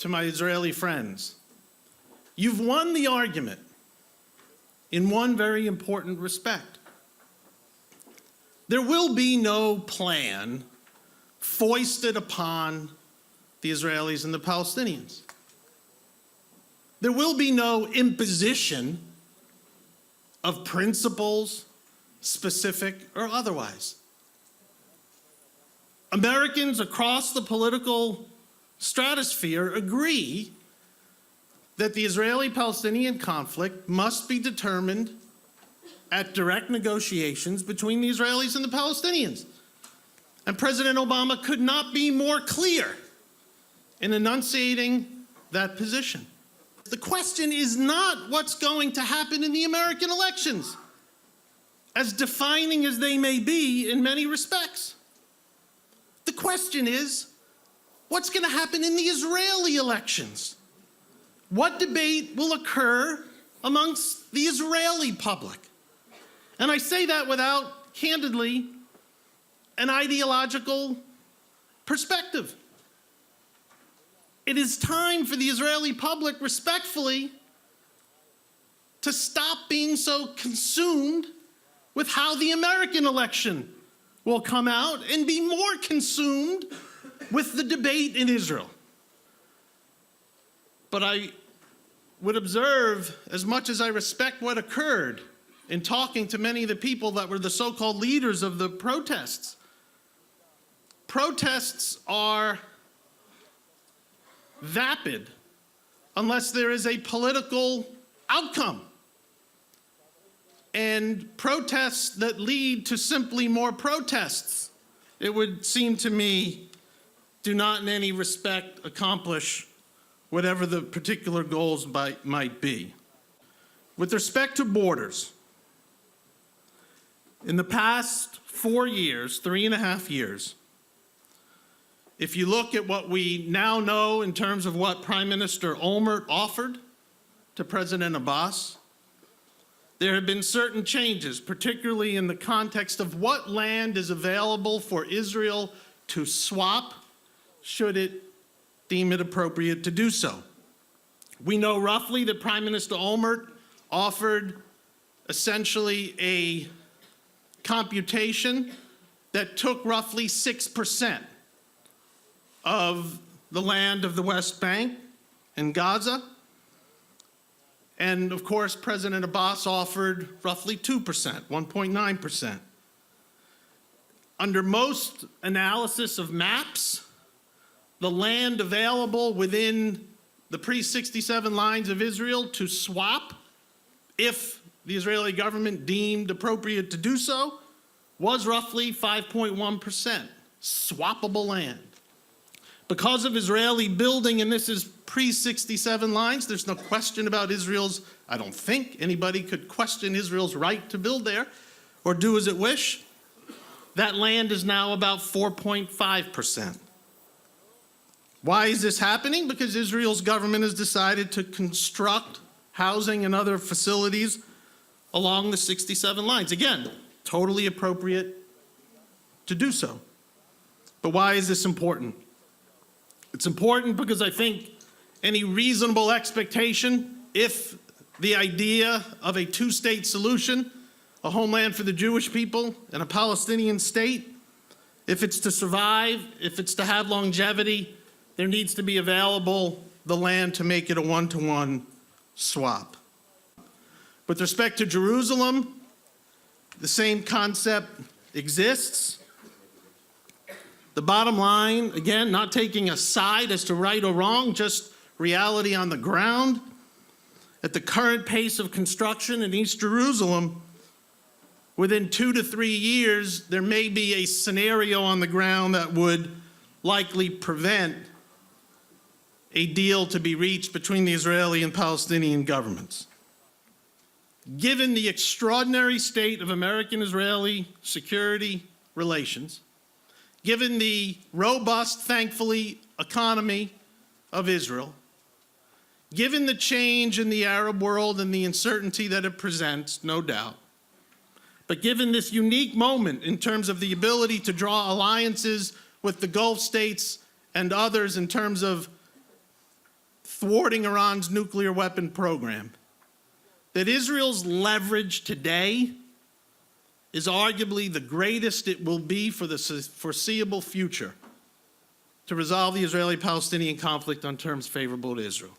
to my Israeli friends, you've won the argument in one very important respect. There will be no plan foisted upon the Israelis and the Palestinians. There will be no imposition of principles, specific or otherwise. Americans across the political stratosphere agree that the Israeli-Palestinian conflict must be determined at direct negotiations between the Israelis and the Palestinians. And President Obama could not be more clear in enunciating that position. The question is not what's going to happen in the American elections, as defining as they may be in many respects. The question is, what's going to happen in the Israeli elections? What debate will occur amongst the Israeli public? And I say that without, candidly, an ideological perspective. It is time for the Israeli public, respectfully, to stop being so consumed with how the American election will come out and be more consumed with the debate in Israel. But I would observe, as much as I respect what occurred in talking to many of the people that were the so-called leaders of the protests, protests are vapid unless there is a political outcome. And protests that lead to simply more protests, it would seem to me, do not in any respect accomplish whatever the particular goals might be. With respect to borders, in the past 4 years, 3.5 years, if you look at what we now know in terms of what Prime Minister Olmert offered to President Abbas, there have been certain changes, particularly in the context of what land is available for Israel to swap, should it deem it appropriate to do so. We know roughly that Prime Minister Olmert offered essentially a computation that took roughly 6% of the land of the West Bank and Gaza. And of course, President Abbas offered roughly 2%, 1.9%. Under most analysis of maps, the land available within the pre-67 lines of Israel to swap, if the Israeli government deemed appropriate to do so, was roughly 5.1% swappable land. Because of Israeli building, and this is pre-67 lines, there's no question about Israel's, I don't think anybody could question Israel's right to build there or do as it wish. That land is now about 4.5%. Why is this happening? Because Israel's government has decided to construct housing and other facilities along the 67 lines. Again, totally appropriate to do so. But why is this important? It's important because I think any reasonable expectation, if the idea of a two-state solution, a homeland for the Jewish people and a Palestinian state, if it's to survive, if it's to have longevity, there needs to be available the land to make it a one-to-one swap. With respect to Jerusalem, the same concept exists. The bottom line, again, not taking a side as to right or wrong, just reality on the ground. At the current pace of construction in East Jerusalem, within 2 to 3 years, there may be a scenario on the ground that would likely prevent a deal to be reached between the Israeli and Palestinian governments. Given the extraordinary state of American-Israeli security relations, given the robust, thankfully, economy of Israel, given the change in the Arab world and the uncertainty that it presents, no doubt, but given this unique moment in terms of the ability to draw alliances with the Gulf states and others in terms of thwarting Iran's nuclear weapon program, that Israel's leverage today is arguably the greatest it will be for the foreseeable future to resolve the Israeli-Palestinian conflict on terms favorable to Israel.